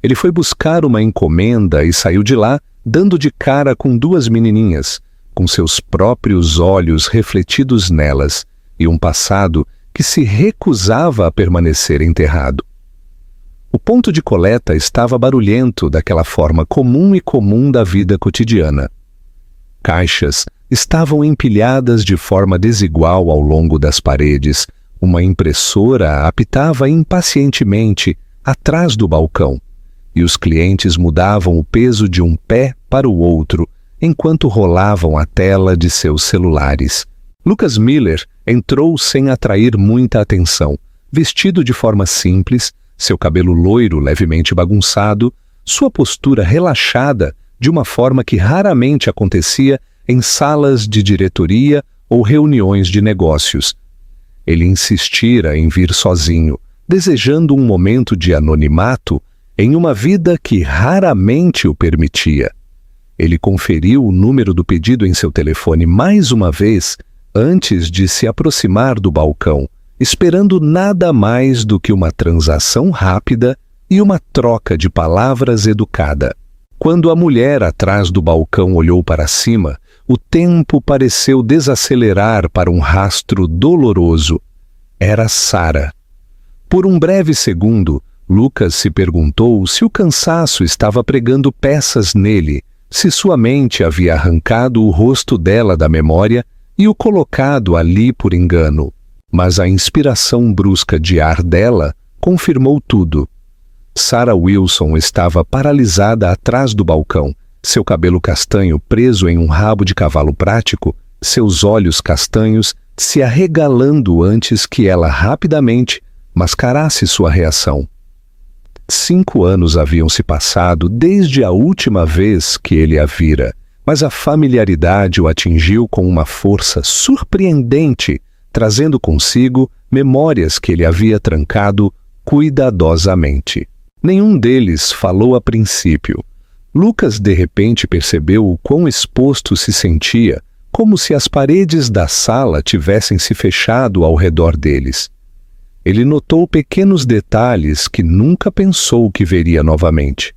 Ele foi buscar uma encomenda e saiu de lá, dando de cara com duas menininhas, com seus próprios olhos refletidos nelas, e um passado que se recusava a permanecer enterrado. O ponto de coleta estava barulhento daquela forma comum da vida cotidiana. Caixas estavam empilhadas de forma desigual ao longo das paredes. Uma impressora apitava impacientemente atrás do balcão, e os clientes mudavam o peso de um pé para o outro, enquanto rolavam a tela de seus celulares. Lucas Miller entrou sem atrair muita atenção, vestido de forma simples, seu cabelo loiro levemente bagunçado, sua postura relaxada de uma forma que raramente acontecia em salas de diretoria ou reuniões de negócios. Ele insistira em vir sozinho, desejando um momento de anonimato em uma vida que raramente o permitia. Ele conferiu o número do pedido em seu telefone mais uma vez antes de se aproximar do balcão, esperando nada mais do que uma transação rápida e uma troca de palavras educada. Quando a mulher atrás do balcão olhou para cima, o tempo pareceu desacelerar para um rastro doloroso. Era Sarah. Por um breve segundo, Lucas se perguntou se o cansaço estava pregando peças nele, se sua mente havia arrancado o rosto dela da memória e o colocado ali por engano. Mas a inspiração brusca de ar dela confirmou tudo. Sarah Wilson estava paralisada atrás do balcão, seu cabelo castanho preso em um rabo de cavalo prático, seus olhos castanhos se arregalando antes que ela rapidamente mascarasse sua reação. 5 anos haviam se passado desde a última vez que ele a vira, mas a familiaridade o atingiu com uma força surpreendente, trazendo consigo memórias que ele havia trancado cuidadosamente. Nenhum deles falou a princípio. Lucas de repente percebeu o quão exposto se sentia, como se as paredes da sala tivessem se fechado ao redor deles. Ele notou pequenos detalhes que nunca pensou que veria novamente.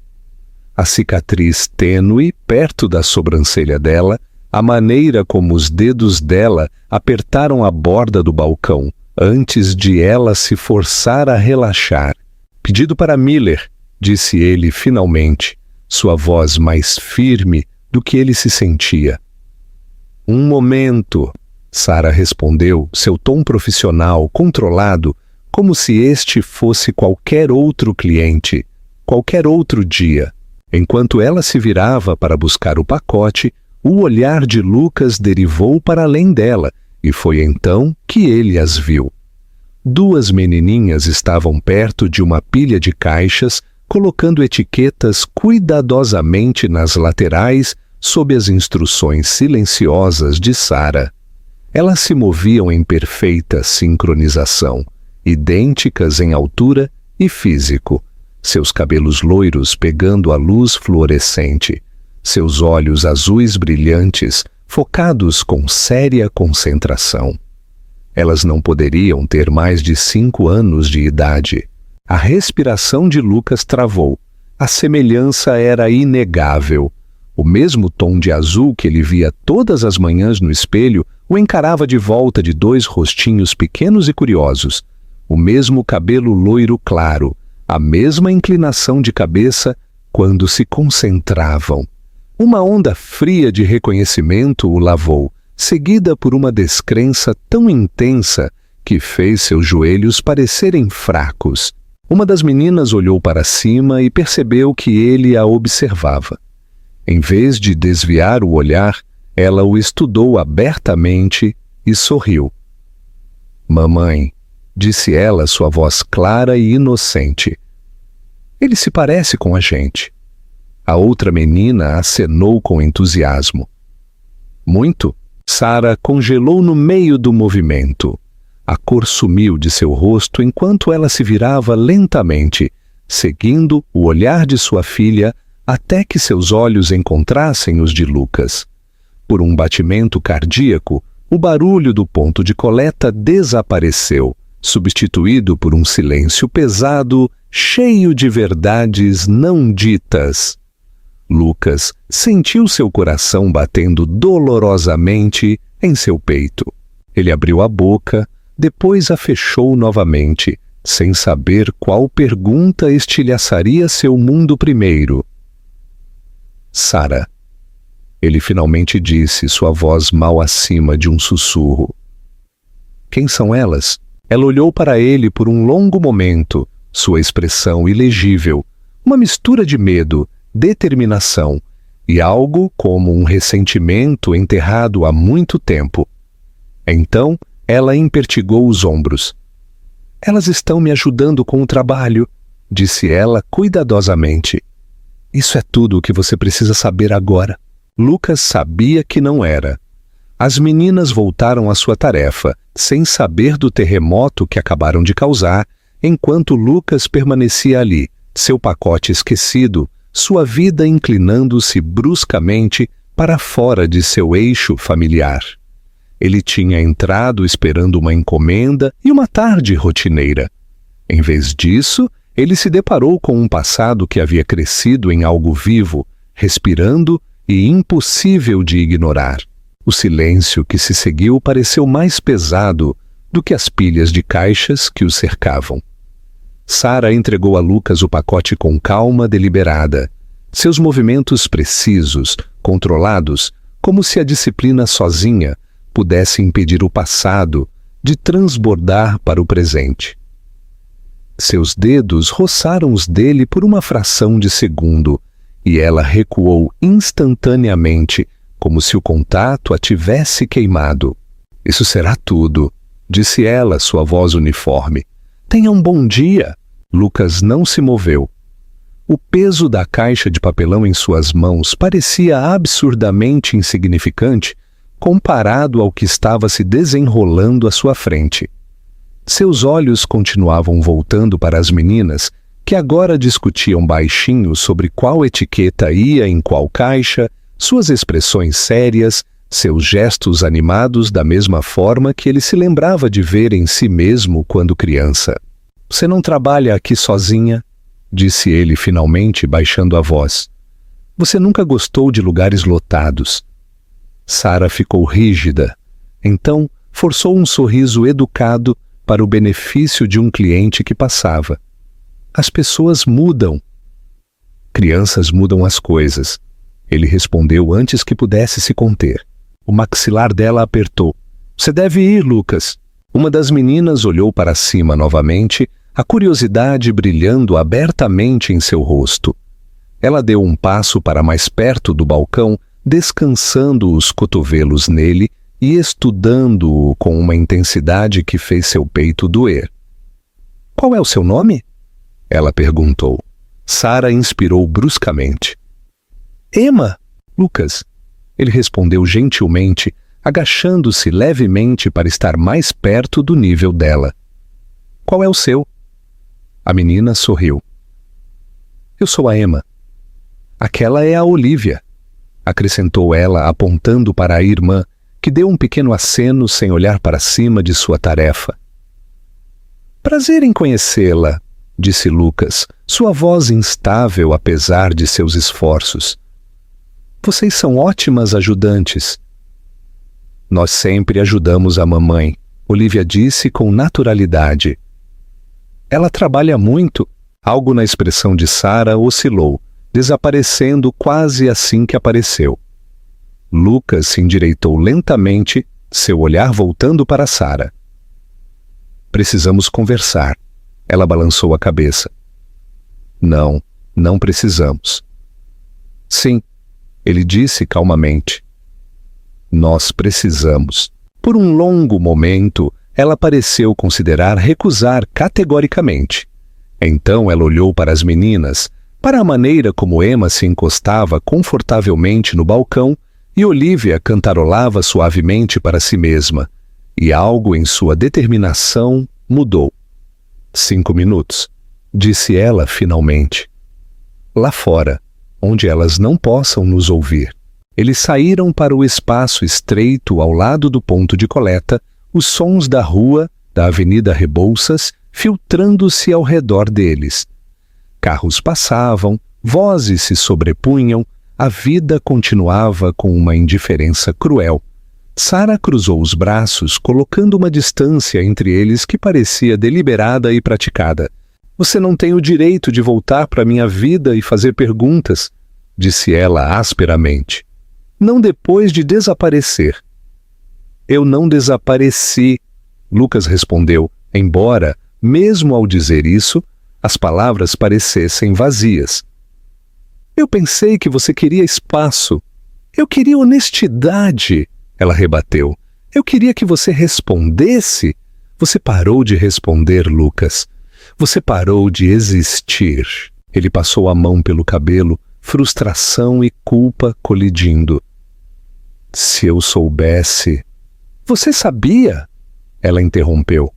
A cicatriz tênue perto da sobrancelha dela, a maneira como os dedos dela apertaram a borda do balcão antes de ela se forçar a relaxar. Pedido para Miller, disse ele finalmente, sua voz mais firme do que ele se sentia. Um momento, Sarah respondeu, seu tom profissional, controlado, como se este fosse qualquer outro cliente, qualquer outro dia. Enquanto ela se virava para buscar o pacote, o olhar de Lucas derivou para além dela, e foi então que ele as viu. 2 menininhas estavam perto de uma pilha de caixas, colocando etiquetas cuidadosamente nas laterais sob as instruções silenciosas de Sarah. Elas se moviam em perfeita sincronização, idênticas em altura e físico, seus cabelos loiros pegando a luz fluorescente, seus olhos azuis brilhantes, focados com séria concentração. Elas não poderiam ter mais de 5 anos de idade. A respiração de Lucas travou. A semelhança era inegável. O mesmo tom de azul que ele via todas as manhãs no espelho o encarava de volta de 2 rostinhos pequenos e curiosos. O mesmo cabelo loiro claro, a mesma inclinação de cabeça quando se concentravam. Uma onda fria de reconhecimento o lavou, seguida por uma descrença tão intensa que fez seus joelhos parecerem fracos. Uma das meninas olhou para cima e percebeu que ele a observava. Em vez de desviar o olhar, ela o estudou abertamente e sorriu. "Mamãe", disse ela, sua voz clara e inocente. "Ele se parece com a gente." A outra menina acenou com entusiasmo. "Muito?" Sarah congelou no meio do movimento. A cor sumiu de seu rosto enquanto ela se virava lentamente, seguindo o olhar de sua filha até que seus olhos encontrassem os de Lucas. Por um batimento cardíaco, o barulho do ponto de coleta desapareceu, substituído por um silêncio pesado, cheio de verdades não ditas. Lucas sentiu seu coração batendo dolorosamente em seu peito. Ele abriu a boca, depois a fechou novamente, sem saber qual pergunta estilhaçaria seu mundo primeiro. Sara. Ele finalmente disse, sua voz mal acima de um sussurro. Quem são elas? Ela olhou para ele por um longo momento, sua expressão ilegível, uma mistura de medo, determinação e algo como um ressentimento enterrado há muito tempo. Então, ela empertigou os ombros. Elas estão me ajudando com o trabalho, disse ela cuidadosamente. Isso é tudo o que você precisa saber agora. Lucas sabia que não era. As meninas voltaram à sua tarefa, sem saber do terremoto que acabaram de causar, enquanto Lucas permanecia ali, seu pacote esquecido, sua vida inclinando-se bruscamente para fora de seu eixo familiar. Ele tinha entrado esperando uma encomenda e uma tarde rotineira. Em vez disso, ele se deparou com um passado que havia crescido em algo vivo, respirando e impossível de ignorar. O silêncio que se seguiu pareceu mais pesado do que as pilhas de caixas que o cercavam. Sara entregou a Lucas o pacote com calma deliberada, seus movimentos precisos, controlados, como se a disciplina sozinha pudesse impedir o passado de transbordar para o presente. Seus dedos roçaram os dele por uma fração de segundo, e ela recuou instantaneamente, como se o contato a tivesse queimado. Isso será tudo, disse ela, sua voz uniforme. Tenha um bom dia. Lucas não se moveu. O peso da caixa de papelão em suas mãos parecia absurdamente insignificante comparado ao que estava se desenrolando à sua frente. Seus olhos continuavam voltando para as meninas, que agora discutiam baixinho sobre qual etiqueta ia em qual caixa, suas expressões sérias, seus gestos animados da mesma forma que ele se lembrava de ver em si mesmo quando criança. Você não trabalha aqui sozinha? Disse ele finalmente, baixando a voz. Você nunca gostou de lugares lotados. Sara ficou rígida. Então, forçou um sorriso educado para o benefício de um cliente que passava. As pessoas mudam. Crianças mudam as coisas. Ele respondeu antes que pudesse se conter. O maxilar dela apertou. Você deve ir, Lucas. Uma das meninas olhou para cima novamente, a curiosidade brilhando abertamente em seu rosto. Ela deu um passo para mais perto do balcão, descansando os cotovelos nele e estudando-o com uma intensidade que fez seu peito doer. Qual é o seu nome? Ela perguntou. Sara inspirou bruscamente. Emma, Lucas. Ele respondeu gentilmente, agachando-se levemente para estar mais perto do nível dela. Qual é o seu? A menina sorriu. Eu sou a Emma. Aquela é a Olivia, acrescentou ela, apontando para a irmã, que deu um pequeno aceno sem olhar para cima de sua tarefa. Prazer em conhecê-la, disse Lucas, sua voz instável apesar de seus esforços. Vocês são ótimas ajudantes. Nós sempre ajudamos a mamãe, Olivia disse com naturalidade. Ela trabalha muito. Algo na expressão de Sara oscilou, desaparecendo quase assim que apareceu. Lucas se endireitou lentamente, seu olhar voltando para Sara. Precisamos conversar. Ela balançou a cabeça. Não, não precisamos. Sim, ele disse calmamente. Nós precisamos. Por um longo momento, ela pareceu considerar recusar categoricamente. Então ela olhou para as meninas, para a maneira como Emma se encostava confortavelmente no balcão e Olivia cantarolava suavemente para si mesma, e algo em sua determinação mudou. 5 minutos, disse ela finalmente. Lá fora, onde elas não possam nos ouvir. Eles saíram para o espaço estreito ao lado do ponto de coleta, os sons da rua, da Avenida Rebouças, filtrando-se ao redor deles. Carros passavam, vozes se sobrepunham, a vida continuava com uma indiferença cruel. Sara cruzou os braços, colocando uma distância entre eles que parecia deliberada e praticada. Você não tem o direito de voltar para minha vida e fazer perguntas, disse ela asperamente. Não depois de desaparecer. Eu não desapareci, Lucas respondeu, embora, mesmo ao dizer isso, as palavras parecessem vazias. Eu pensei que você queria espaço. Eu queria honestidade, ela rebateu. Eu queria que você respondesse. Você parou de responder, Lucas. Você parou de existir. Ele passou a mão pelo cabelo, frustração e culpa colidindo. Se eu soubesse... Você sabia? Ela interrompeu.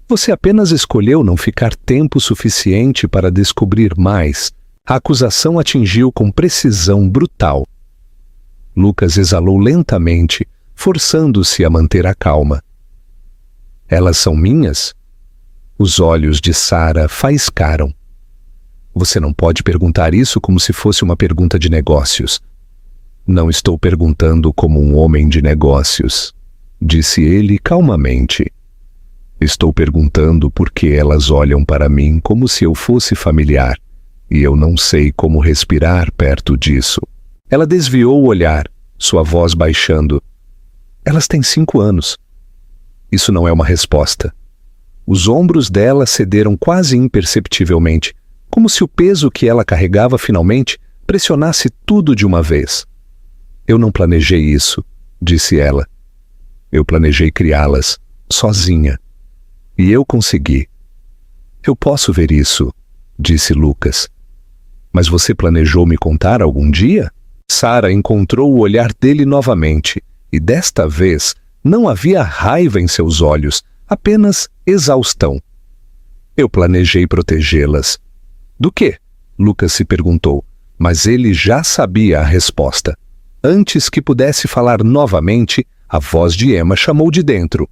Você apenas escolheu não ficar tempo suficiente para descobrir mais. A acusação atingiu com precisão brutal. Lucas exalou lentamente, forçando-se a manter a calma. Elas são minhas? Os olhos de Sara faiscaram. Você não pode perguntar isso como se fosse uma pergunta de negócios. Não estou perguntando como um homem de negócios, disse ele calmamente. Estou perguntando por que elas olham para mim como se eu fosse familiar, e eu não sei como respirar perto disso. Ela desviou o olhar, sua voz baixando. Elas têm 5 anos. Isso não é uma resposta. Os ombros dela cederam quase imperceptivelmente, como se o peso que ela carregava finalmente pressionasse tudo de uma vez. Eu não planejei isso, disse ela. Eu planejei criá-las, sozinha. E eu consegui. Eu posso ver isso, disse Lucas. Mas você planejou me contar algum dia? Sara encontrou o olhar dele novamente, e desta vez não havia raiva em seus olhos, apenas exaustão. Eu planejei protegê-las. Do quê? Lucas se perguntou, mas ele já sabia a resposta. Antes que pudesse falar novamente, a voz de Emma chamou de dentro.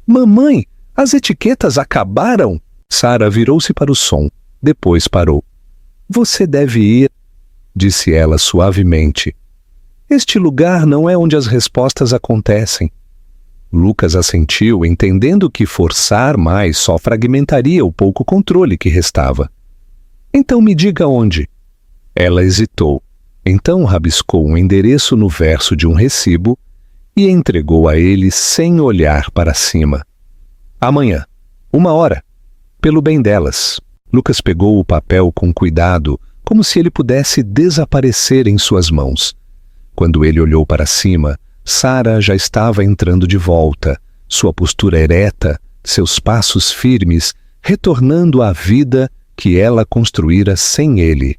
Mamãe, as etiquetas acabaram? Sara virou-se para o som, depois parou. Você deve ir, disse ela suavemente. Este lugar não é onde as respostas acontecem. Lucas assentiu, entendendo que forçar mais só fragmentaria o pouco controle que restava. Então me diga onde. Ela hesitou. Então rabiscou um endereço no verso de um recibo e entregou a ele sem olhar para cima. Amanhã, 1h, pelo bem delas. Lucas pegou o papel com cuidado, como se ele pudesse desaparecer em suas mãos. Quando ele olhou para cima, Sara já estava entrando de volta, sua postura ereta, seus passos firmes, retornando à vida que ela construíra sem ele.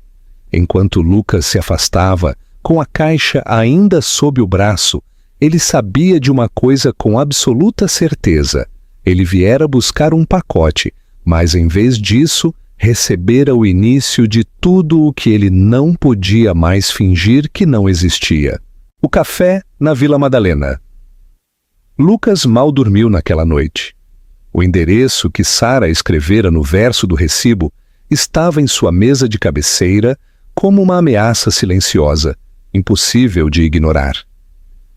Enquanto Lucas se afastava, com a caixa ainda sob o braço, ele sabia de uma coisa com absoluta certeza. Ele viera buscar um pacote, mas em vez disso, recebera o início de tudo o que ele não podia mais fingir que não existia. O café na Vila Madalena. Lucas mal dormiu naquela noite. O endereço que Sara escrevera no verso do recibo estava em sua mesa de cabeceira como uma ameaça silenciosa, impossível de ignorar.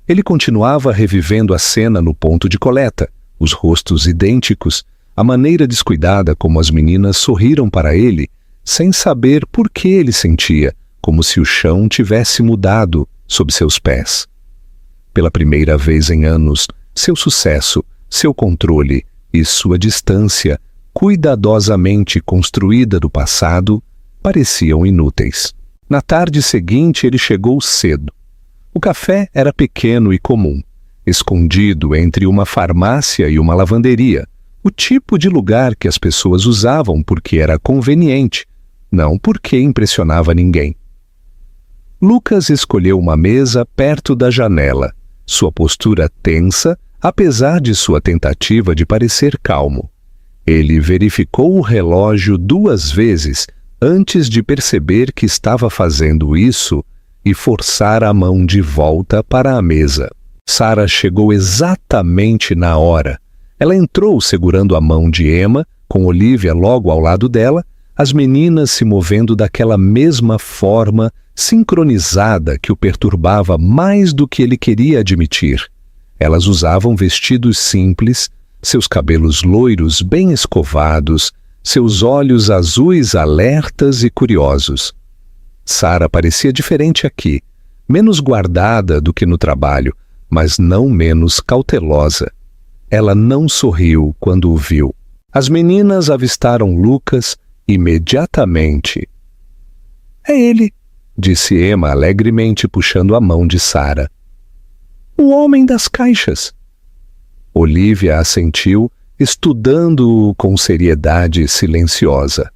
Ele continuava revivendo a cena no ponto de coleta, os rostos idênticos, a maneira descuidada como as meninas sorriram para ele, sem saber por que ele sentia, como se o chão tivesse mudado sob seus pés. Pela primeira vez em anos, seu sucesso, seu controle e sua distância, cuidadosamente construída do passado, pareciam inúteis. Na tarde seguinte ele chegou cedo. O café era pequeno e comum, escondido entre uma farmácia e uma lavanderia, o tipo de lugar que as pessoas usavam porque era conveniente, não porque impressionava ninguém. Lucas escolheu uma mesa perto da janela, sua postura tensa, apesar de sua tentativa de parecer calmo. Ele verificou o relógio 2 vezes antes de perceber que estava fazendo isso e forçar a mão de volta para a mesa. Sara chegou exatamente na hora. Ela entrou segurando a mão de Emma, com Olivia logo ao lado dela, as meninas se movendo daquela mesma forma sincronizada que o perturbava mais do que ele queria admitir. Elas usavam vestidos simples, seus cabelos loiros bem escovados, seus olhos azuis alertas e curiosos. Sara parecia diferente aqui, menos guardada do que no trabalho, mas não menos cautelosa. Ela não sorriu quando o viu. As meninas avistaram Lucas imediatamente. "É ele", disse Emma alegremente puxando a mão de Sara. "O homem das caixas." Olivia assentiu, estudando-o com seriedade silenciosa.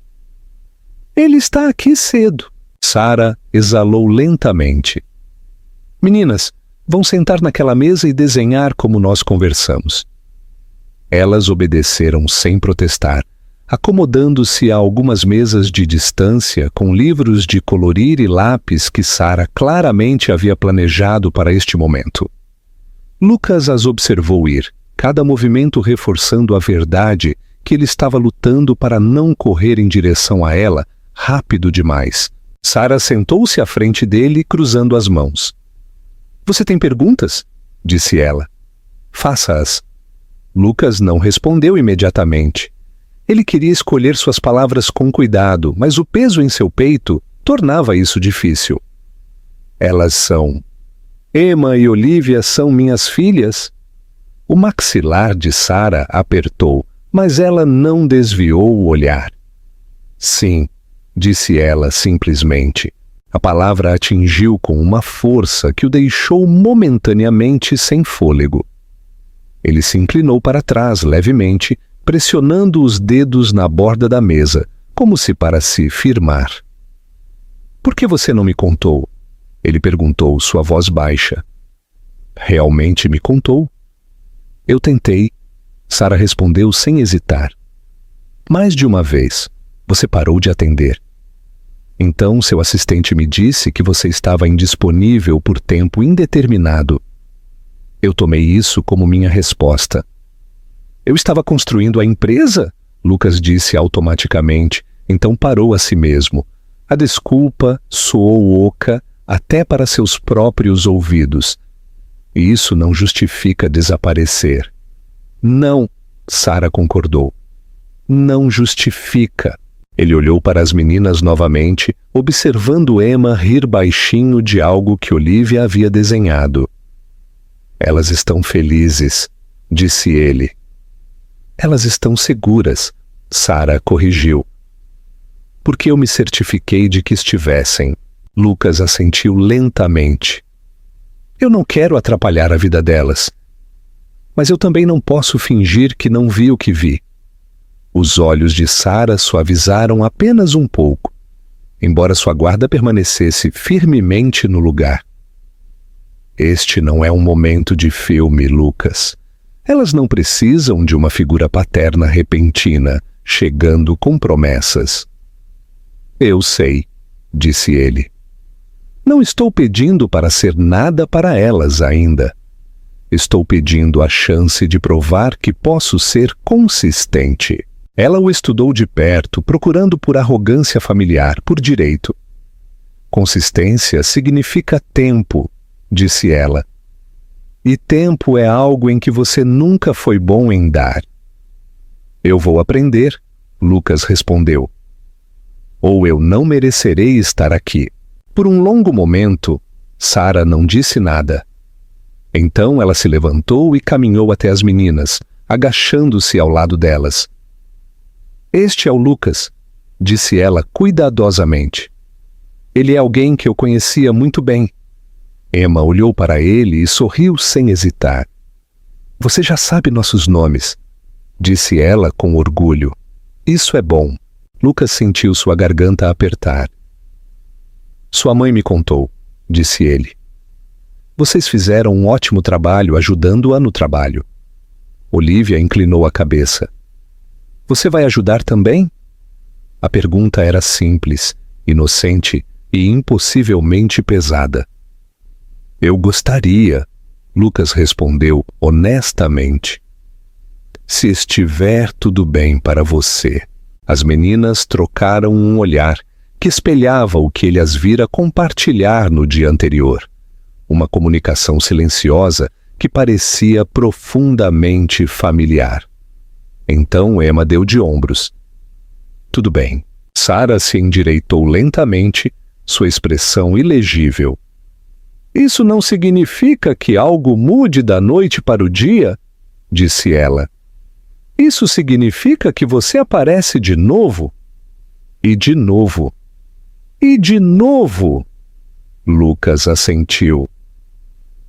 "Ele está aqui cedo." Sara exalou lentamente. "Meninas, vão sentar naquela mesa e desenhar como nós conversamos." Elas obedeceram sem protestar, acomodando-se a algumas mesas de distância com livros de colorir e lápis que Sara claramente havia planejado para este momento. Lucas as observou ir, cada movimento reforçando a verdade que ele estava lutando para não correr em direção a ela rápido demais. Sara sentou-se à frente dele, cruzando as mãos. "Você tem perguntas?" disse ela. "Faça-as." Lucas não respondeu imediatamente. Ele queria escolher suas palavras com cuidado, mas o peso em seu peito tornava isso difícil. "Elas são... Emma e Olivia são minhas filhas?" O maxilar de Sara apertou, mas ela não desviou o olhar. "Sim", disse ela simplesmente. A palavra atingiu com uma força que o deixou momentaneamente sem fôlego. Ele se inclinou para trás levemente, pressionando os dedos na borda da mesa, como se para se firmar. "Por que você não me contou?" ele perguntou, sua voz baixa. "Realmente me contou?" "Eu tentei", Sara respondeu sem hesitar. "Mais de uma vez. Você parou de atender. Então seu assistente me disse que você estava indisponível por tempo indeterminado. Eu tomei isso como minha resposta." "Eu estava construindo a empresa?" Lucas disse automaticamente, então parou a si mesmo. A desculpa soou oca até para seus próprios ouvidos. E isso não justifica desaparecer. "Não", Sara concordou. "Não justifica." Ele olhou para as meninas novamente, observando Emma rir baixinho de algo que Olivia havia desenhado. "Elas estão felizes", disse ele. "Elas estão seguras", Sara corrigiu. "Porque eu me certifiquei de que estivessem." Lucas assentiu lentamente. "Eu não quero atrapalhar a vida delas. Mas eu também não posso fingir que não vi o que vi." Os olhos de Sara suavizaram apenas um pouco, embora sua guarda permanecesse firmemente no lugar. "Este não é um momento de filme, Lucas. Elas não precisam de uma figura paterna repentina, chegando com promessas." "Eu sei", disse ele. "Não estou pedindo para ser nada para elas ainda. Estou pedindo a chance de provar que posso ser consistente." Ela o estudou de perto, procurando por arrogância familiar, por direito. "Consistência significa tempo", disse ela. "E tempo é algo em que você nunca foi bom em dar." "Eu vou aprender", Lucas respondeu. "Ou eu não merecerei estar aqui." Por um longo momento, Sara não disse nada. Então ela se levantou e caminhou até as meninas, agachando-se ao lado delas. "Este é o Lucas", disse ela cuidadosamente. "Ele é alguém que eu conhecia muito bem." Emma olhou para ele e sorriu sem hesitar. "Você já sabe nossos nomes", disse ela com orgulho. "Isso é bom." Lucas sentiu sua garganta apertar. "Sua mãe me contou", disse ele. "Vocês fizeram um ótimo trabalho ajudando-a no trabalho." Olivia inclinou a cabeça. "Você vai ajudar também?" A pergunta era simples, inocente e impossivelmente pesada. "Eu gostaria", Lucas respondeu honestamente. "Se estiver tudo bem para você." As meninas trocaram um olhar que espelhava o que ele as vira compartilhar no dia anterior. Uma comunicação silenciosa que parecia profundamente familiar. Então Emma deu de ombros. Tudo bem. Sarah se endireitou lentamente, sua expressão ilegível. Isso não significa que algo mude da noite para o dia, disse ela. Isso significa que você aparece de novo. E de novo. E de novo. Lucas assentiu.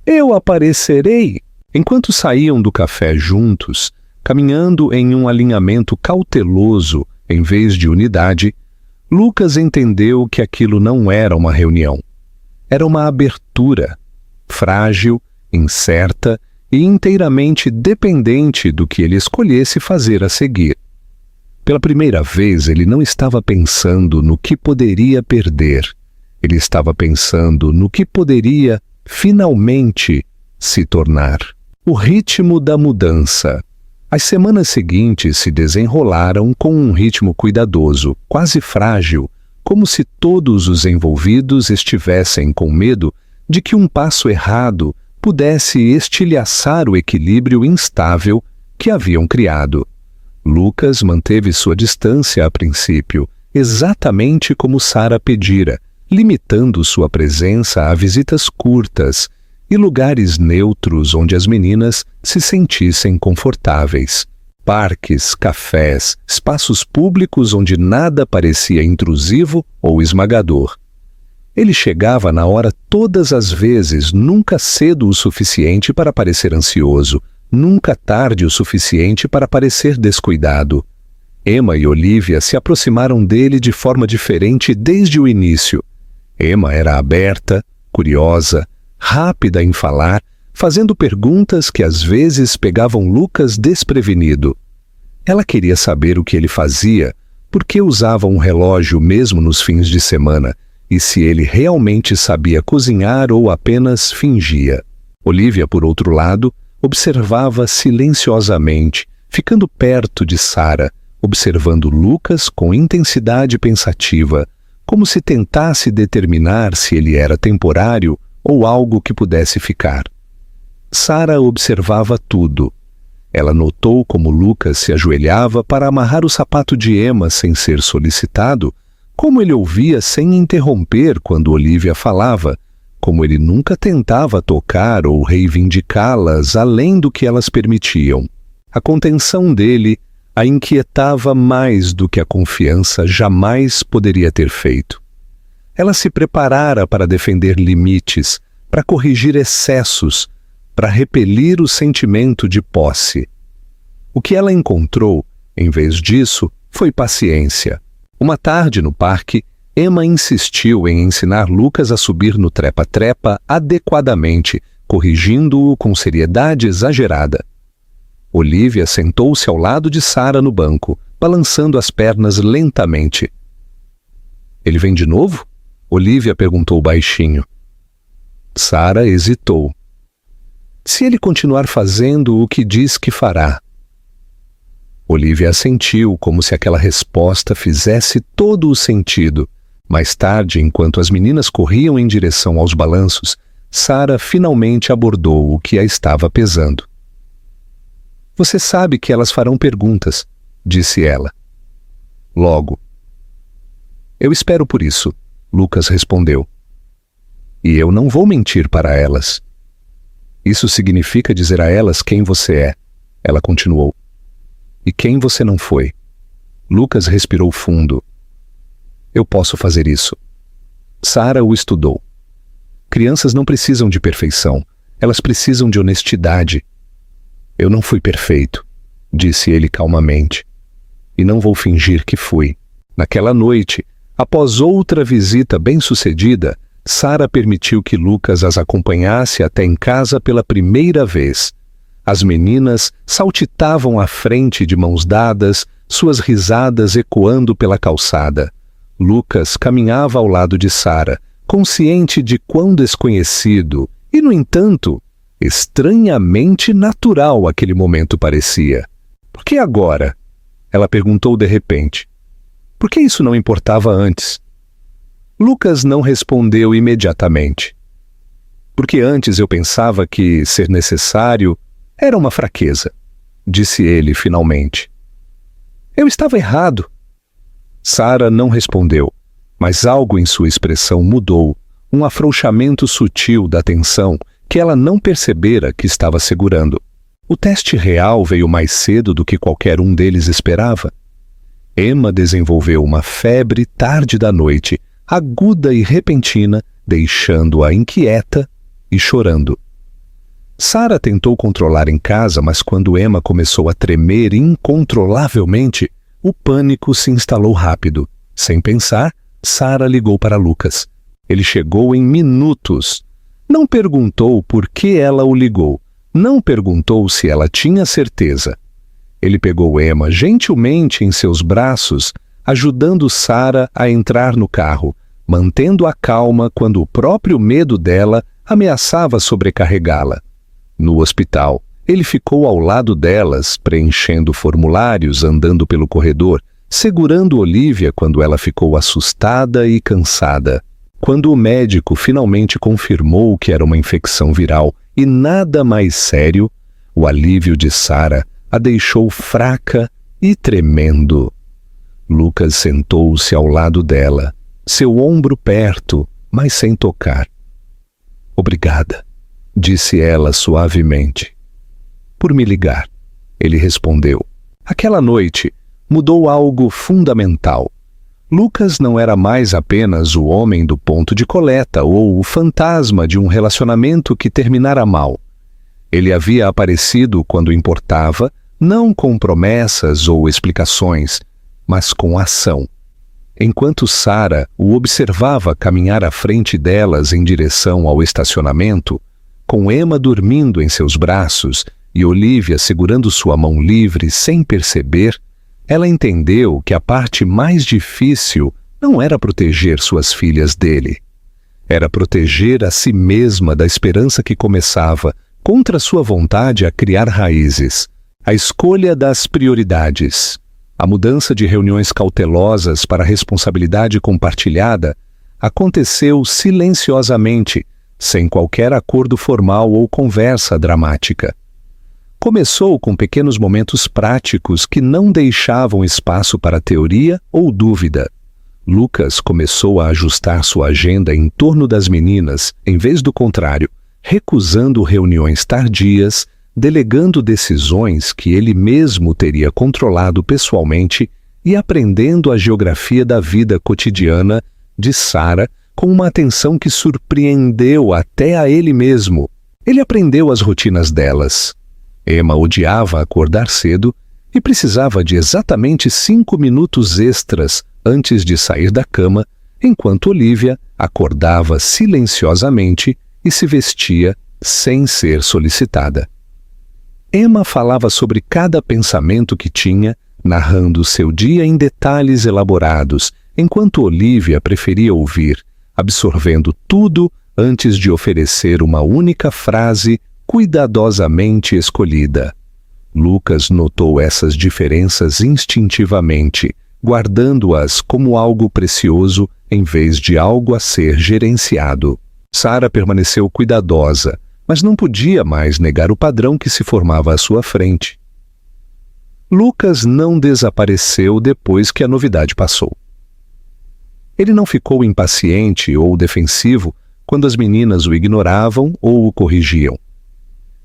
Eu aparecerei. Enquanto saíam do café juntos, caminhando em um alinhamento cauteloso em vez de unidade, Lucas entendeu que aquilo não era uma reunião. Era uma abertura, frágil, incerta e inteiramente dependente do que ele escolhesse fazer a seguir. Pela primeira vez, ele não estava pensando no que poderia perder. Ele estava pensando no que poderia finalmente se tornar. O ritmo da mudança. As semanas seguintes se desenrolaram com um ritmo cuidadoso, quase frágil, como se todos os envolvidos estivessem com medo de que um passo errado pudesse estilhaçar o equilíbrio instável que haviam criado. Lucas manteve sua distância a princípio, exatamente como Sarah pedira, limitando sua presença a visitas curtas e lugares neutros onde as meninas se sentissem confortáveis. Parques, cafés, espaços públicos onde nada parecia intrusivo ou esmagador. Ele chegava na hora todas as vezes, nunca cedo o suficiente para parecer ansioso, nunca tarde o suficiente para parecer descuidado. Emma e Olivia se aproximaram dele de forma diferente desde o início. Emma era aberta, curiosa, rápida em falar, fazendo perguntas que às vezes pegavam Lucas desprevenido. Ela queria saber o que ele fazia, por que usava um relógio mesmo nos fins de semana, e se ele realmente sabia cozinhar ou apenas fingia. Olivia, por outro lado, observava silenciosamente, ficando perto de Sarah, observando Lucas com intensidade pensativa, como se tentasse determinar se ele era temporário ou algo que pudesse ficar. Sarah observava tudo. Ela notou como Lucas se ajoelhava para amarrar o sapato de Emma sem ser solicitado, como ele ouvia sem interromper quando Olivia falava, como ele nunca tentava tocar ou reivindicá-las além do que elas permitiam. A contenção dele a inquietava mais do que a confiança jamais poderia ter feito. Ela se preparara para defender limites, para corrigir excessos, para repelir o sentimento de posse. O que ela encontrou, em vez disso, foi paciência. Uma tarde no parque, Emma insistiu em ensinar Lucas a subir no trepa-trepa adequadamente, corrigindo-o com seriedade exagerada. Olivia sentou-se ao lado de Sarah no banco, balançando as pernas lentamente. Ele vem de novo? Olivia perguntou baixinho. Sarah hesitou. Se ele continuar fazendo o que diz que fará. Olivia assentiu, como se aquela resposta fizesse todo o sentido. Mais tarde, enquanto as meninas corriam em direção aos balanços, Sarah finalmente abordou o que a estava pesando. Você sabe que elas farão perguntas, disse ela. Logo. Eu espero por isso, Lucas respondeu. E eu não vou mentir para elas. Isso significa dizer a elas quem você é, ela continuou. E quem você não foi. Lucas respirou fundo. Eu posso fazer isso. Sarah o estudou. Crianças não precisam de perfeição, elas precisam de honestidade. Eu não fui perfeito, disse ele calmamente. E não vou fingir que fui. Naquela noite, após outra visita bem-sucedida, Sarah permitiu que Lucas as acompanhasse até em casa pela primeira vez. As meninas saltitavam à frente de mãos dadas, suas risadas ecoando pela calçada. Lucas caminhava ao lado de Sarah, consciente de quão desconhecido e, no entanto, estranhamente natural aquele momento parecia. Por que agora? Ela perguntou de repente. Por que isso não importava antes? Lucas não respondeu imediatamente. Porque antes eu pensava que ser necessário era uma fraqueza, disse ele finalmente. Eu estava errado. Sara não respondeu, mas algo em sua expressão mudou, um afrouxamento sutil da tensão que ela não percebera que estava segurando. O teste real veio mais cedo do que qualquer um deles esperava. Emma desenvolveu uma febre tarde da noite, aguda e repentina, deixando-a inquieta e chorando. Sara tentou controlar em casa, mas quando Emma começou a tremer incontrolavelmente, o pânico se instalou rápido. Sem pensar, Sara ligou para Lucas. Ele chegou em minutos. Não perguntou por que ela o ligou. Não perguntou se ela tinha certeza. Ele pegou Emma gentilmente em seus braços, ajudando Sara a entrar no carro, mantendo-a calma quando o próprio medo dela ameaçava sobrecarregá-la. No hospital, ele ficou ao lado delas, preenchendo formulários, andando pelo corredor, segurando Olivia quando ela ficou assustada e cansada. Quando o médico finalmente confirmou que era uma infecção viral e nada mais sério, o alívio de Sara a deixou fraca e tremendo. Lucas sentou-se ao lado dela, seu ombro perto, mas sem tocar. Obrigada, disse ela suavemente. Por me ligar, ele respondeu. Aquela noite mudou algo fundamental. Lucas não era mais apenas o homem do ponto de coleta ou o fantasma de um relacionamento que terminara mal. Ele havia aparecido quando importava, não com promessas ou explicações, mas com ação. Enquanto Sara o observava caminhar à frente delas em direção ao estacionamento, com Emma dormindo em seus braços e Olivia segurando sua mão livre sem perceber, ela entendeu que a parte mais difícil não era proteger suas filhas dele. Era proteger a si mesma da esperança que começava, contra sua vontade, a criar raízes. A escolha das prioridades, a mudança de reuniões cautelosas para responsabilidade compartilhada, aconteceu silenciosamente, sem qualquer acordo formal ou conversa dramática. Começou com pequenos momentos práticos que não deixavam espaço para teoria ou dúvida. Lucas começou a ajustar sua agenda em torno das meninas, em vez do contrário, recusando reuniões tardias, delegando decisões que ele mesmo teria controlado pessoalmente e aprendendo a geografia da vida cotidiana de Sara com uma atenção que surpreendeu até a ele mesmo. Ele aprendeu as rotinas delas. Emma odiava acordar cedo e precisava de exatamente 5 minutos extras antes de sair da cama, enquanto Olivia acordava silenciosamente e se vestia sem ser solicitada. Emma falava sobre cada pensamento que tinha, narrando seu dia em detalhes elaborados, enquanto Olivia preferia ouvir, absorvendo tudo antes de oferecer uma única frase cuidadosamente escolhida. Lucas notou essas diferenças instintivamente, guardando-as como algo precioso em vez de algo a ser gerenciado. Sara permaneceu cuidadosa, mas não podia mais negar o padrão que se formava à sua frente. Lucas não desapareceu depois que a novidade passou. Ele não ficou impaciente ou defensivo quando as meninas o ignoravam ou o corrigiam.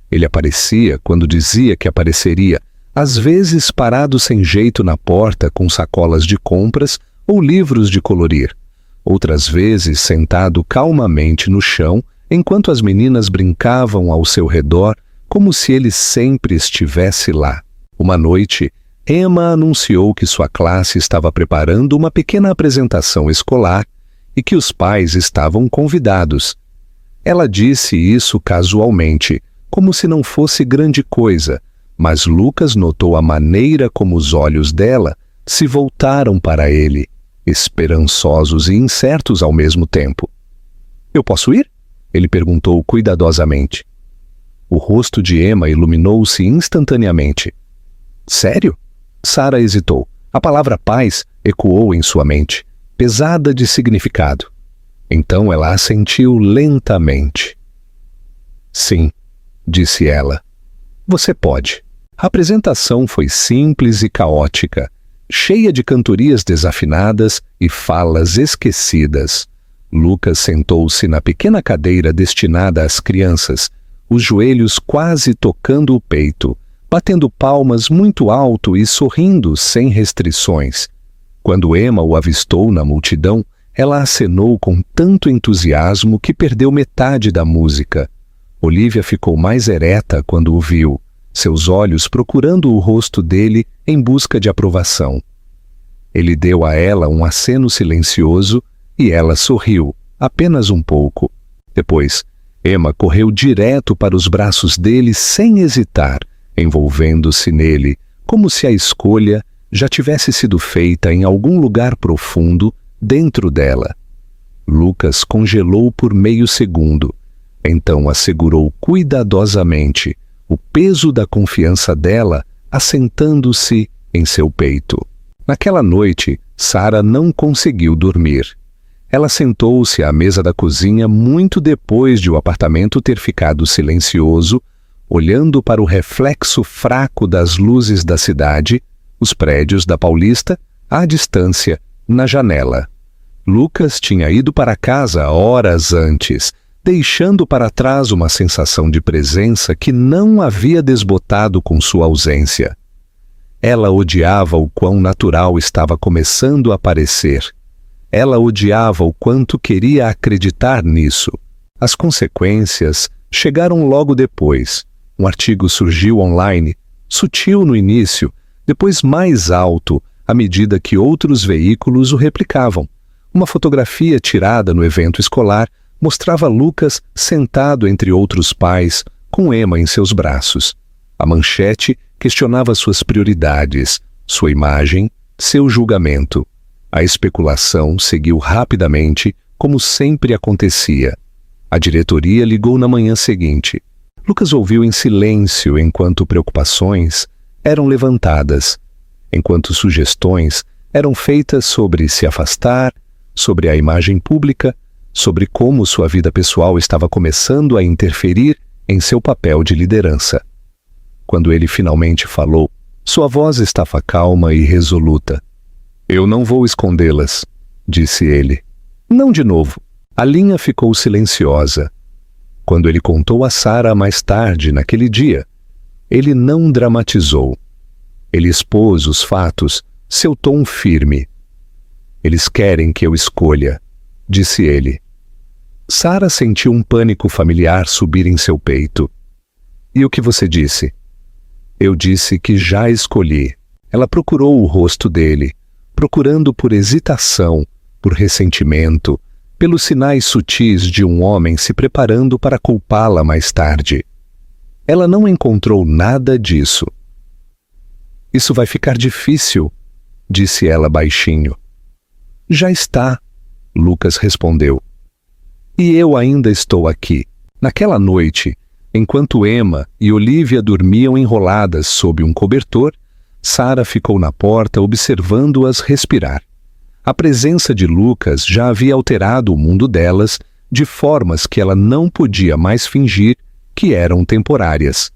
Ele aparecia quando dizia que apareceria, às vezes parado sem jeito na porta com sacolas de compras ou livros de colorir, outras vezes sentado calmamente no chão enquanto as meninas brincavam ao seu redor como se ele sempre estivesse lá. Uma noite, Emma anunciou que sua classe estava preparando uma pequena apresentação escolar e que os pais estavam convidados. Ela disse isso casualmente, como se não fosse grande coisa, mas Lucas notou a maneira como os olhos dela se voltaram para ele, esperançosos e incertos ao mesmo tempo. Eu posso ir? Ele perguntou cuidadosamente. O rosto de Emma iluminou-se instantaneamente. Sério? Sara hesitou. A palavra paz ecoou em sua mente, pesada de significado. Então ela assentiu lentamente. Sim, disse ela. Você pode. A apresentação foi simples e caótica, cheia de cantorias desafinadas e falas esquecidas. Lucas sentou-se na pequena cadeira destinada às crianças, os joelhos quase tocando o peito, batendo palmas muito alto e sorrindo sem restrições. Quando Emma o avistou na multidão, ela acenou com tanto entusiasmo que perdeu metade da música. Olivia ficou mais ereta quando o viu, seus olhos procurando o rosto dele em busca de aprovação. Ele deu a ela um aceno silencioso e ela sorriu, apenas um pouco. Depois, Emma correu direto para os braços dele sem hesitar, envolvendo-se nele, como se a escolha já tivesse sido feita em algum lugar profundo dentro dela. Lucas congelou por meio segundo, então assegurou cuidadosamente o peso da confiança dela assentando-se em seu peito. Naquela noite, Sarah não conseguiu dormir. Ela sentou-se à mesa da cozinha muito depois de o apartamento ter ficado silencioso, olhando para o reflexo fraco das luzes da cidade, os prédios da Paulista, à distância, na janela. Lucas tinha ido para casa horas antes, deixando para trás uma sensação de presença que não havia desbotado com sua ausência. Ela odiava o quão natural estava começando a parecer. Ela odiava o quanto queria acreditar nisso. As consequências chegaram logo depois. Um artigo surgiu online, sutil no início, depois mais alto à medida que outros veículos o replicavam. Uma fotografia tirada no evento escolar mostrava Lucas sentado entre outros pais, com Emma em seus braços. A manchete questionava suas prioridades, sua imagem, seu julgamento. A especulação seguiu rapidamente, como sempre acontecia. A diretoria ligou na manhã seguinte. Lucas ouviu em silêncio enquanto preocupações eram levantadas, enquanto sugestões eram feitas sobre se afastar, sobre a imagem pública, sobre como sua vida pessoal estava começando a interferir em seu papel de liderança. Quando ele finalmente falou, sua voz estava calma e resoluta. Eu não vou escondê-las, disse ele. Não de novo. A linha ficou silenciosa. Quando ele contou a Sarah mais tarde, naquele dia, ele não dramatizou. Ele expôs os fatos, seu tom firme. Eles querem que eu escolha, disse ele. Sarah sentiu um pânico familiar subir em seu peito. E o que você disse? Eu disse que já escolhi. Ela procurou o rosto dele, procurando por hesitação, por ressentimento, pelos sinais sutis de um homem se preparando para culpá-la mais tarde. Ela não encontrou nada disso. Isso vai ficar difícil, disse ela baixinho. Já está, Lucas respondeu. E eu ainda estou aqui. Naquela noite, enquanto Emma e Olivia dormiam enroladas sob um cobertor, Sarah ficou na porta observando-as respirar. A presença de Lucas já havia alterado o mundo delas de formas que ela não podia mais fingir que eram temporárias.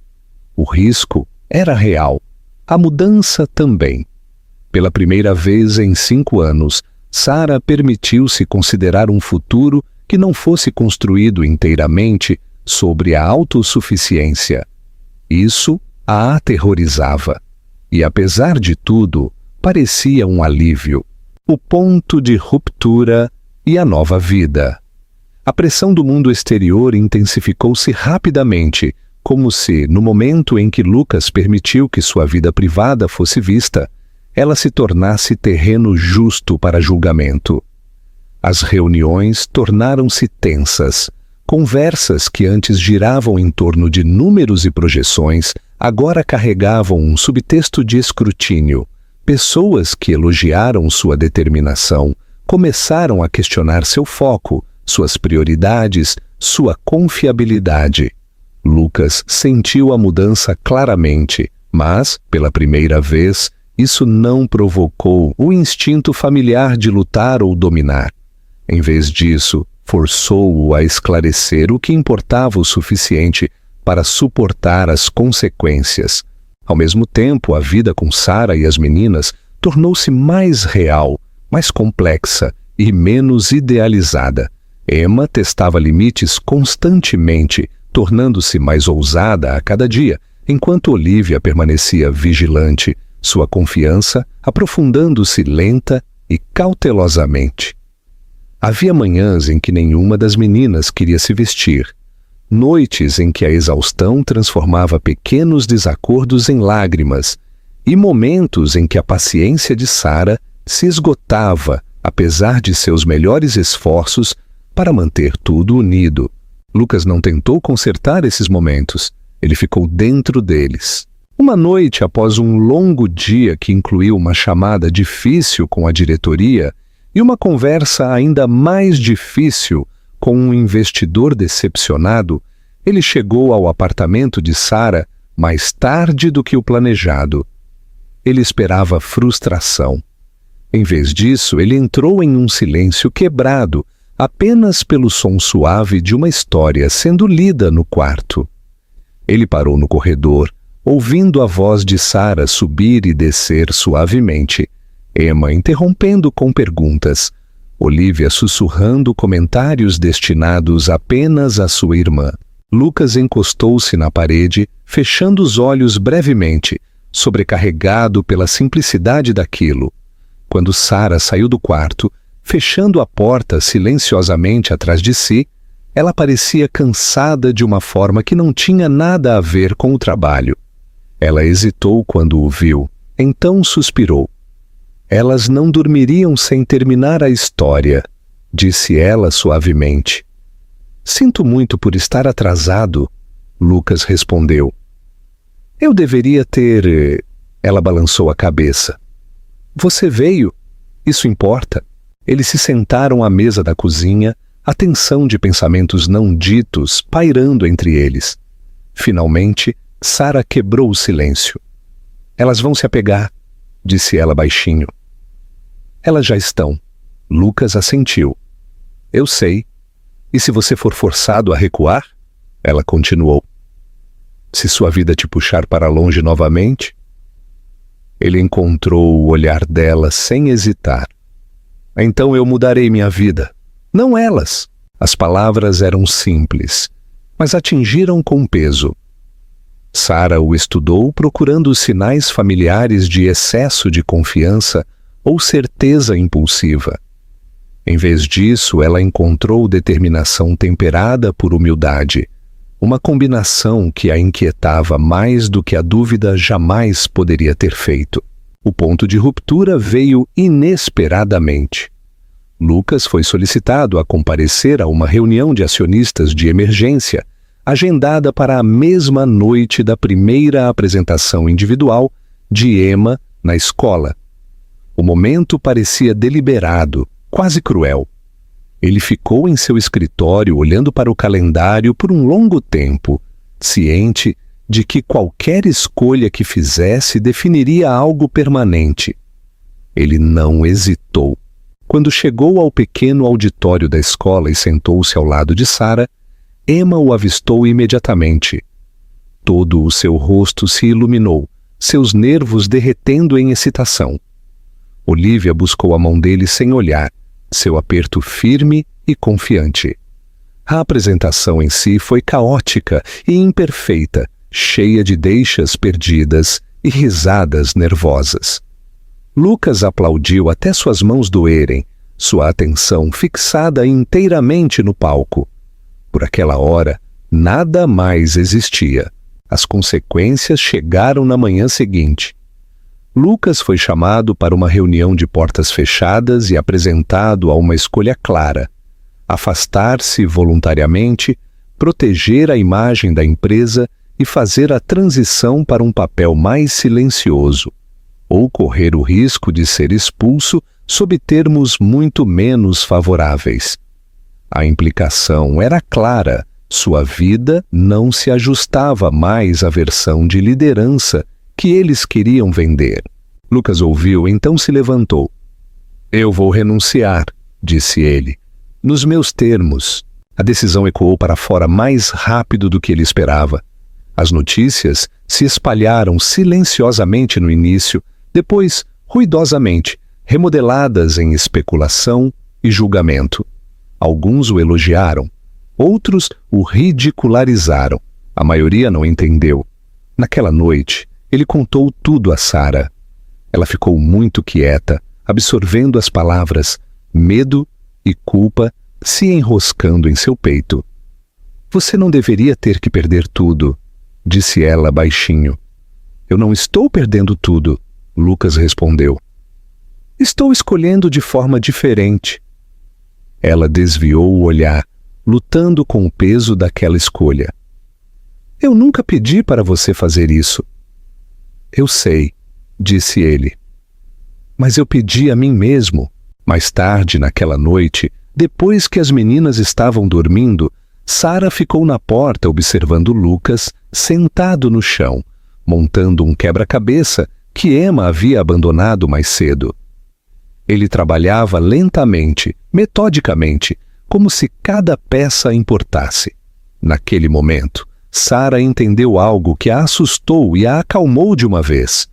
O risco era real. A mudança também. Pela primeira vez em 5 anos, Sarah permitiu-se considerar um futuro que não fosse construído inteiramente sobre a autossuficiência. Isso a aterrorizava. E, apesar de tudo, parecia um alívio. O ponto de ruptura e a nova vida. A pressão do mundo exterior intensificou-se rapidamente, como se, no momento em que Lucas permitiu que sua vida privada fosse vista, ela se tornasse terreno justo para julgamento. As reuniões tornaram-se tensas. Conversas que antes giravam em torno de números e projeções, agora carregavam um subtexto de escrutínio. Pessoas que elogiaram sua determinação começaram a questionar seu foco, suas prioridades, sua confiabilidade. Lucas sentiu a mudança claramente, mas, pela primeira vez, isso não provocou o instinto familiar de lutar ou dominar. Em vez disso, forçou-o a esclarecer o que importava o suficiente para suportar as consequências. Ao mesmo tempo, a vida com Sarah e as meninas tornou-se mais real, mais complexa e menos idealizada. Emma testava limites constantemente, tornando-se mais ousada a cada dia, enquanto Olivia permanecia vigilante, sua confiança aprofundando-se lenta e cautelosamente. Havia manhãs em que nenhuma das meninas queria se vestir, noites em que a exaustão transformava pequenos desacordos em lágrimas e momentos em que a paciência de Sarah se esgotava, apesar de seus melhores esforços para manter tudo unido. Lucas não tentou consertar esses momentos, ele ficou dentro deles. Uma noite após um longo dia que incluiu uma chamada difícil com a diretoria e uma conversa ainda mais difícil com um investidor decepcionado, ele chegou ao apartamento de Sarah mais tarde do que o planejado. Ele esperava frustração. Em vez disso, ele entrou em um silêncio quebrado, apenas pelo som suave de uma história sendo lida no quarto. Ele parou no corredor, ouvindo a voz de Sarah subir e descer suavemente, Emma interrompendo com perguntas, Olivia sussurrando comentários destinados apenas à sua irmã. Lucas encostou-se na parede, fechando os olhos brevemente, sobrecarregado pela simplicidade daquilo. Quando Sarah saiu do quarto, fechando a porta silenciosamente atrás de si, ela parecia cansada de uma forma que não tinha nada a ver com o trabalho. Ela hesitou quando o viu, então suspirou. Elas não dormiriam sem terminar a história, disse ela suavemente. Sinto muito por estar atrasado, Lucas respondeu. Eu deveria ter... Ela balançou a cabeça. Você veio? Isso importa. Eles se sentaram à mesa da cozinha, a tensão de pensamentos não ditos pairando entre eles. Finalmente, Sarah quebrou o silêncio. Elas vão se apegar, disse ela baixinho. Elas já estão. Lucas assentiu. Eu sei. E se você for forçado a recuar? Ela continuou. Se sua vida te puxar para longe novamente? Ele encontrou o olhar dela sem hesitar. Então eu mudarei minha vida. Não elas. As palavras eram simples, mas atingiram com peso. Sarah o estudou procurando os sinais familiares de excesso de confiança ou certeza impulsiva. Em vez disso, ela encontrou determinação temperada por humildade, uma combinação que a inquietava mais do que a dúvida jamais poderia ter feito. O ponto de ruptura veio inesperadamente. Lucas foi solicitado a comparecer a uma reunião de acionistas de emergência, agendada para a mesma noite da primeira apresentação individual de Emma na escola. O momento parecia deliberado, quase cruel. Ele ficou em seu escritório olhando para o calendário por um longo tempo, ciente de que qualquer escolha que fizesse definiria algo permanente. Ele não hesitou. Quando chegou ao pequeno auditório da escola e sentou-se ao lado de Sarah, Emma o avistou imediatamente. Todo o seu rosto se iluminou, seus nervos derretendo em excitação. Olivia buscou a mão dele sem olhar, seu aperto firme e confiante. A apresentação em si foi caótica e imperfeita, cheia de deixas perdidas e risadas nervosas. Lucas aplaudiu até suas mãos doerem, sua atenção fixada inteiramente no palco. Por aquela hora, nada mais existia. As consequências chegaram na manhã seguinte. Lucas foi chamado para uma reunião de portas fechadas e apresentado a uma escolha clara: afastar-se voluntariamente, proteger a imagem da empresa e fazer a transição para um papel mais silencioso, ou correr o risco de ser expulso sob termos muito menos favoráveis. A implicação era clara: sua vida não se ajustava mais à versão de liderança que eles queriam vender. Lucas ouviu, então se levantou. Eu vou renunciar, disse ele. Nos meus termos. A decisão ecoou para fora mais rápido do que ele esperava. As notícias se espalharam silenciosamente no início, depois, ruidosamente, remodeladas em especulação e julgamento. Alguns o elogiaram, outros o ridicularizaram. A maioria não entendeu. Naquela noite, ele contou tudo a Sara. Ela ficou muito quieta, absorvendo as palavras medo e culpa se enroscando em seu peito. Você não deveria ter que perder tudo, disse ela baixinho. Eu não estou perdendo tudo, Lucas respondeu. Estou escolhendo de forma diferente. Ela desviou o olhar, lutando com o peso daquela escolha. Eu nunca pedi para você fazer isso. Eu sei, disse ele. Mas eu pedi a mim mesmo. Mais tarde, naquela noite, depois que as meninas estavam dormindo, Sara ficou na porta observando Lucas sentado no chão, montando um quebra-cabeça que Emma havia abandonado mais cedo. Ele trabalhava lentamente, metodicamente, como se cada peça importasse. Naquele momento, Sara entendeu algo que a assustou e a acalmou de uma vez.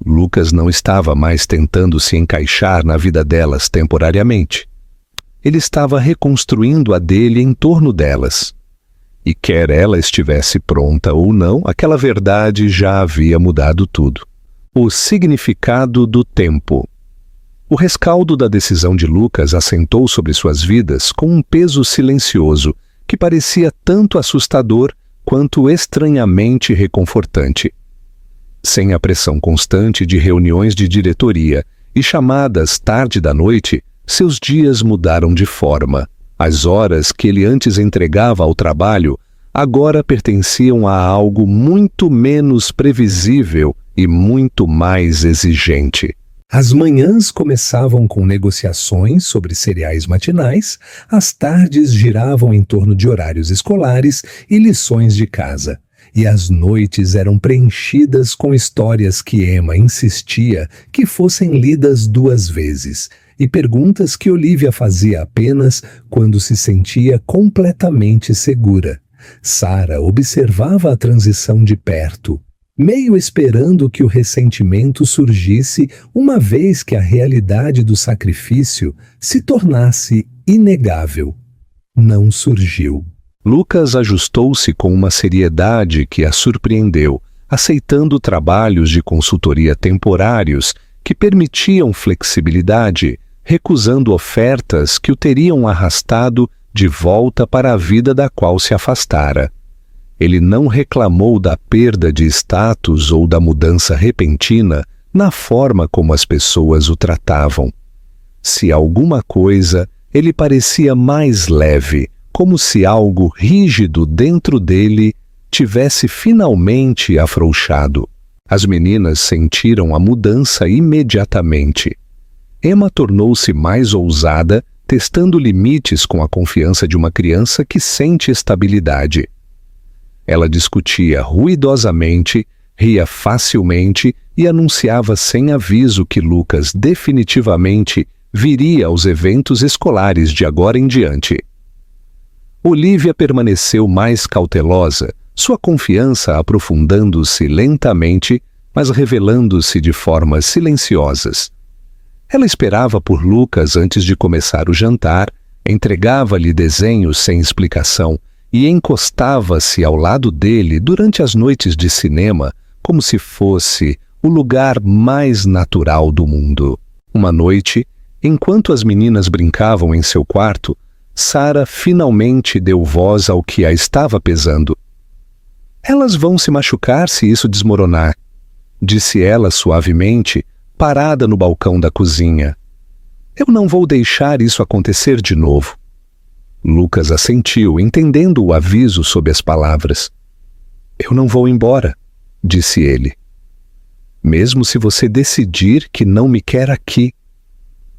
Lucas não estava mais tentando se encaixar na vida delas temporariamente. Ele estava reconstruindo a dele em torno delas. E quer ela estivesse pronta ou não, aquela verdade já havia mudado tudo. O significado do tempo. O rescaldo da decisão de Lucas assentou sobre suas vidas com um peso silencioso que parecia tanto assustador quanto estranhamente reconfortante. Sem a pressão constante de reuniões de diretoria e chamadas tarde da noite, seus dias mudaram de forma. As horas que ele antes entregava ao trabalho agora pertenciam a algo muito menos previsível e muito mais exigente. As manhãs começavam com negociações sobre cereais matinais, as tardes giravam em torno de horários escolares e lições de casa, e as noites eram preenchidas com histórias que Emma insistia que fossem lidas 2 vezes, e perguntas que Olivia fazia apenas quando se sentia completamente segura. Sara observava a transição de perto, meio esperando que o ressentimento surgisse uma vez que a realidade do sacrifício se tornasse inegável. Não surgiu. Lucas ajustou-se com uma seriedade que a surpreendeu, aceitando trabalhos de consultoria temporários que permitiam flexibilidade, recusando ofertas que o teriam arrastado de volta para a vida da qual se afastara. Ele não reclamou da perda de status ou da mudança repentina na forma como as pessoas o tratavam. Se alguma coisa, ele parecia mais leve, como se algo rígido dentro dele tivesse finalmente afrouxado. As meninas sentiram a mudança imediatamente. Emma tornou-se mais ousada, testando limites com a confiança de uma criança que sente estabilidade. Ela discutia ruidosamente, ria facilmente e anunciava sem aviso que Lucas definitivamente viria aos eventos escolares de agora em diante. Olivia permaneceu mais cautelosa, sua confiança aprofundando-se lentamente, mas revelando-se de formas silenciosas. Ela esperava por Lucas antes de começar o jantar, entregava-lhe desenhos sem explicação e encostava-se ao lado dele durante as noites de cinema como se fosse o lugar mais natural do mundo. Uma noite, enquanto as meninas brincavam em seu quarto, Sara finalmente deu voz ao que a estava pesando. Elas vão se machucar se isso desmoronar, disse ela suavemente, parada no balcão da cozinha. Eu não vou deixar isso acontecer de novo. Lucas assentiu, entendendo o aviso sob as palavras. Eu não vou embora, disse ele. Mesmo se você decidir que não me quer aqui.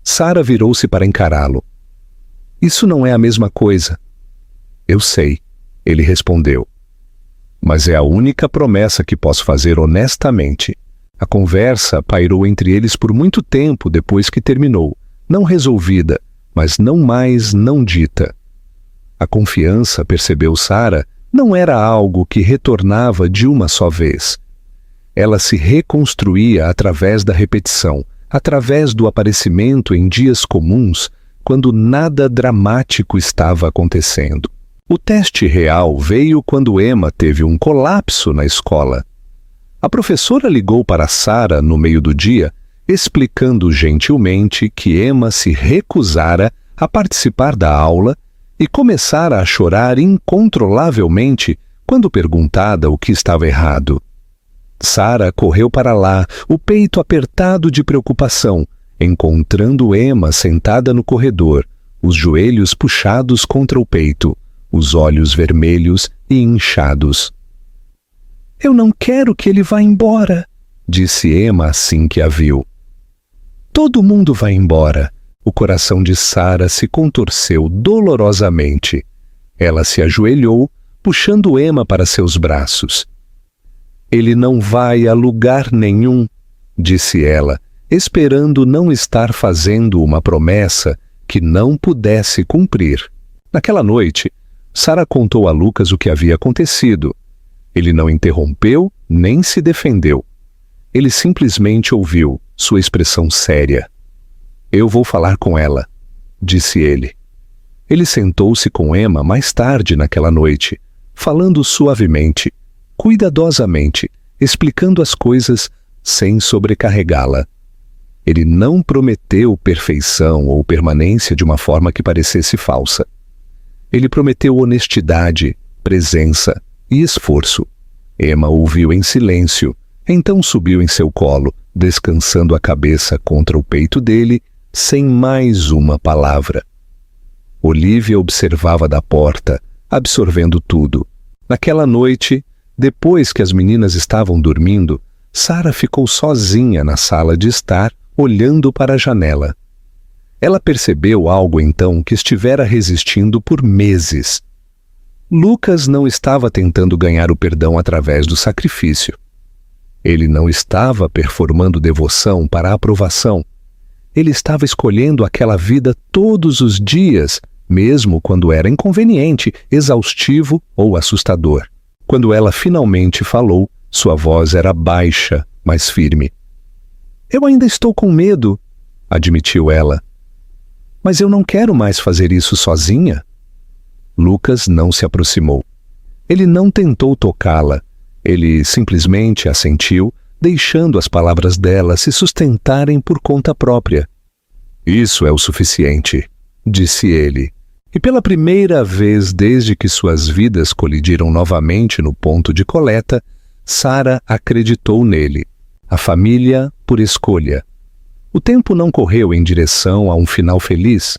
Sara virou-se para encará-lo. Isso não é a mesma coisa. Eu sei, ele respondeu. Mas é a única promessa que posso fazer honestamente. A conversa pairou entre eles por muito tempo depois que terminou, não resolvida, mas não mais não dita. A confiança, percebeu Sara, não era algo que retornava de uma só vez. Ela se reconstruía através da repetição, através do aparecimento em dias comuns, quando nada dramático estava acontecendo. O teste real veio quando Emma teve um colapso na escola. A professora ligou para Sara no meio do dia, explicando gentilmente que Emma se recusara a participar da aula e começara a chorar incontrolavelmente quando perguntada o que estava errado. Sara correu para lá, o peito apertado de preocupação, encontrando Emma sentada no corredor, os joelhos puxados contra o peito, os olhos vermelhos e inchados. "Eu não quero que ele vá embora", disse Emma assim que a viu. "Todo mundo vai embora." O coração de Sara se contorceu dolorosamente. Ela se ajoelhou, puxando Emma para seus braços. "Ele não vai a lugar nenhum", disse ela, esperando não estar fazendo uma promessa que não pudesse cumprir. Naquela noite, Sara contou a Lucas o que havia acontecido. Ele não interrompeu nem se defendeu. Ele simplesmente ouviu, sua expressão séria. "Eu vou falar com ela", disse ele. Ele sentou-se com Emma mais tarde naquela noite, falando suavemente, cuidadosamente, explicando as coisas sem sobrecarregá-la. Ele não prometeu perfeição ou permanência de uma forma que parecesse falsa. Ele prometeu honestidade, presença e esforço. Emma ouviu em silêncio, então subiu em seu colo, descansando a cabeça contra o peito dele, sem mais uma palavra. Olivia observava da porta, absorvendo tudo. Naquela noite, depois que as meninas estavam dormindo, Sara ficou sozinha na sala de estar, olhando para a janela. Ela percebeu algo então que estivera resistindo por meses. Lucas não estava tentando ganhar o perdão através do sacrifício. Ele não estava performando devoção para a aprovação. Ele estava escolhendo aquela vida todos os dias, mesmo quando era inconveniente, exaustivo ou assustador. Quando ela finalmente falou, sua voz era baixa, mas firme. "Eu ainda estou com medo", admitiu ela. "Mas eu não quero mais fazer isso sozinha." Lucas não se aproximou. Ele não tentou tocá-la. Ele simplesmente assentiu, deixando as palavras dela se sustentarem por conta própria. "Isso é o suficiente", disse ele. E pela primeira vez desde que suas vidas colidiram novamente no ponto de coleta, Sara acreditou nele. A família por escolha. O tempo não correu em direção a um final feliz.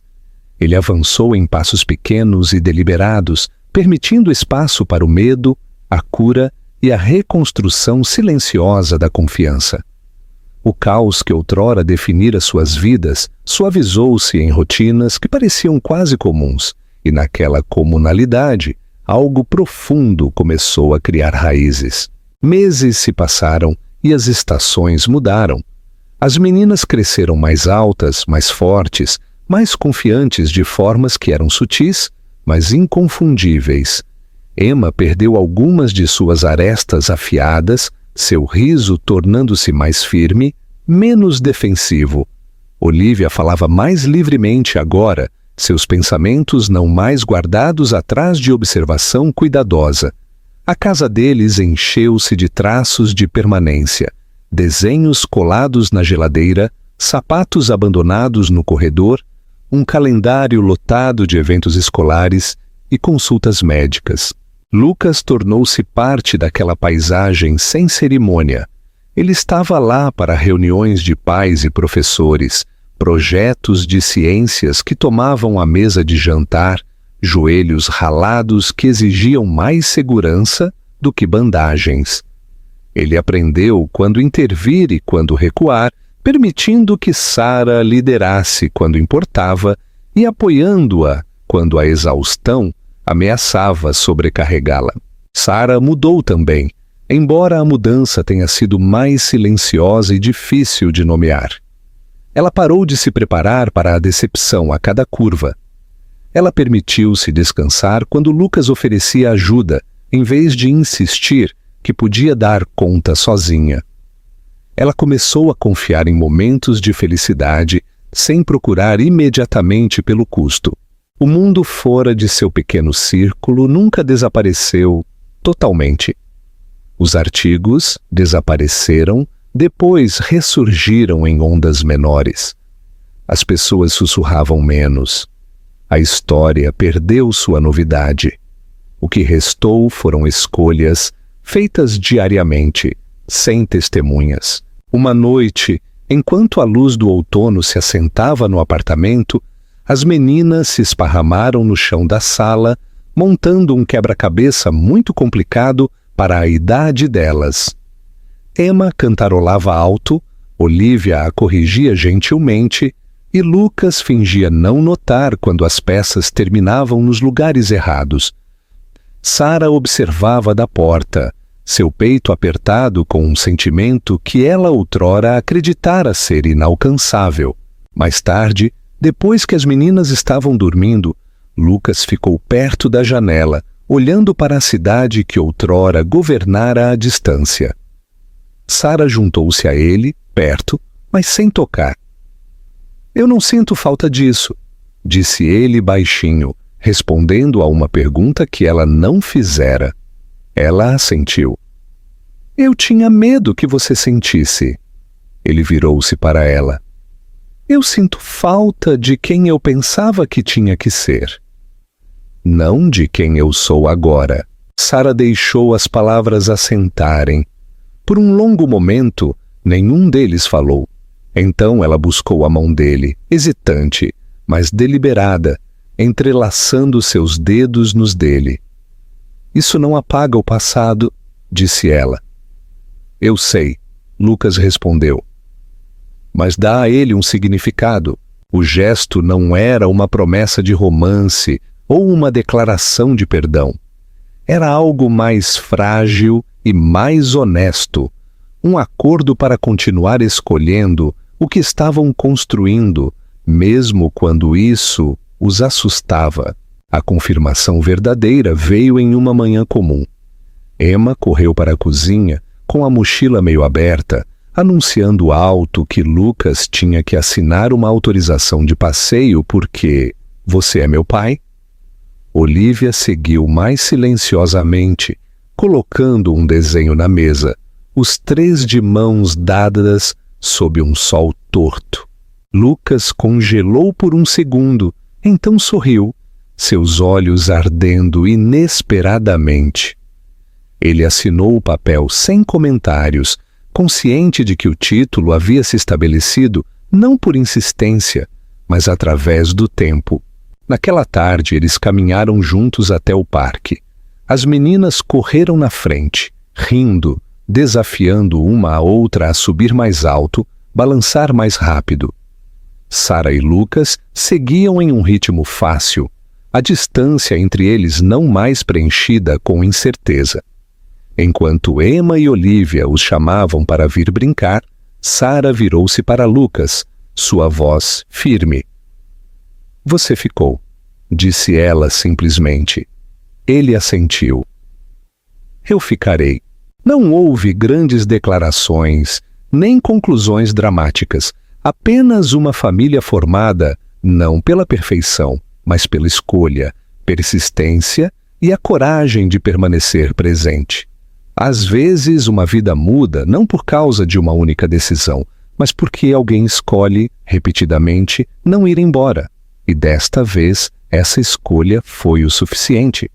Ele avançou em passos pequenos e deliberados, permitindo espaço para o medo, a cura e a reconstrução silenciosa da confiança. O caos que outrora definira suas vidas suavizou-se em rotinas que pareciam quase comuns, e naquela comunalidade, algo profundo começou a criar raízes. Meses se passaram e as estações mudaram. As meninas cresceram mais altas, mais fortes, mais confiantes de formas que eram sutis, mas inconfundíveis. Emma perdeu algumas de suas arestas afiadas, seu riso tornando-se mais firme, menos defensivo. Olivia falava mais livremente agora, seus pensamentos não mais guardados atrás de observação cuidadosa. A casa deles encheu-se de traços de permanência, desenhos colados na geladeira, sapatos abandonados no corredor, um calendário lotado de eventos escolares e consultas médicas. Lucas tornou-se parte daquela paisagem sem cerimônia. Ele estava lá para reuniões de pais e professores, projetos de ciências que tomavam a mesa de jantar, joelhos ralados que exigiam mais segurança do que bandagens. Ele aprendeu quando intervir e quando recuar, permitindo que Sara liderasse quando importava e apoiando-a quando a exaustão ameaçava sobrecarregá-la. Sara mudou também. embora a mudança tenha sido mais silenciosa e difícil de nomear. Ela parou de se preparar para a decepção a cada curva. Ela permitiu-se descansar quando Lucas oferecia ajuda, em vez de insistir que podia dar conta sozinha. Ela começou a confiar em momentos de felicidade, sem procurar imediatamente pelo custo. O mundo fora de seu pequeno círculo nunca desapareceu totalmente. Os artigos desapareceram, depois ressurgiram em ondas menores. As pessoas sussurravam menos. A história perdeu sua novidade. O que restou foram escolhas feitas diariamente, sem testemunhas. Uma noite, enquanto a luz do outono se assentava no apartamento, as meninas se esparramaram no chão da sala, montando um quebra-cabeça muito complicado para a idade delas. Emma cantarolava alto, Olivia a corrigia gentilmente e Lucas fingia não notar quando as peças terminavam nos lugares errados. Sara observava da porta, seu peito apertado com um sentimento que ela outrora acreditara ser inalcançável. Mais tarde, depois que as meninas estavam dormindo, Lucas ficou perto da janela, olhando para a cidade que outrora governara à distância. Sara juntou-se a ele, perto, mas sem tocar. "Eu não sinto falta disso", disse ele baixinho, respondendo a uma pergunta que ela não fizera. Ela assentiu. "Eu tinha medo que você sentisse." Ele virou-se para ela. "Eu sinto falta de quem eu pensava que tinha que ser. Não de quem eu sou agora." Sara deixou as palavras assentarem. Por um longo momento, nenhum deles falou. Então ela buscou a mão dele, hesitante, mas deliberada, entrelaçando seus dedos nos dele. "Isso não apaga o passado", disse ela. "Eu sei", Lucas respondeu. "Mas dá a ele um significado. O gesto não era uma promessa de romance ou uma declaração de perdão. Era algo mais frágil e mais honesto, um acordo para continuar escolhendo o que estavam construindo, mesmo quando isso os assustava. A confirmação verdadeira veio em uma manhã comum. Emma correu para a cozinha, com a mochila meio aberta, anunciando alto que Lucas tinha que assinar uma autorização de passeio porque "Você é meu pai?" Olivia seguiu mais silenciosamente, colocando um desenho na mesa, os três de mãos dadas sob um sol torto. Lucas congelou por um segundo, então sorriu, seus olhos ardendo inesperadamente. Ele assinou o papel sem comentários, consciente de que o título havia se estabelecido não por insistência, mas através do tempo. Naquela tarde, eles caminharam juntos até o parque. As meninas correram na frente, rindo, desafiando uma a outra a subir mais alto, balançar mais rápido. Sara e Lucas seguiam em um ritmo fácil, a distância entre eles não mais preenchida com incerteza. Enquanto Emma e Olivia os chamavam para vir brincar, Sara virou-se para Lucas, sua voz firme. "Você ficou", disse ela simplesmente. Ele assentiu. "Eu ficarei." Não houve grandes declarações, nem conclusões dramáticas, apenas uma família formada não pela perfeição, mas pela escolha, persistência e a coragem de permanecer presente. Às vezes, uma vida muda não por causa de uma única decisão, mas porque alguém escolhe, repetidamente, não ir embora. E desta vez, essa escolha foi o suficiente.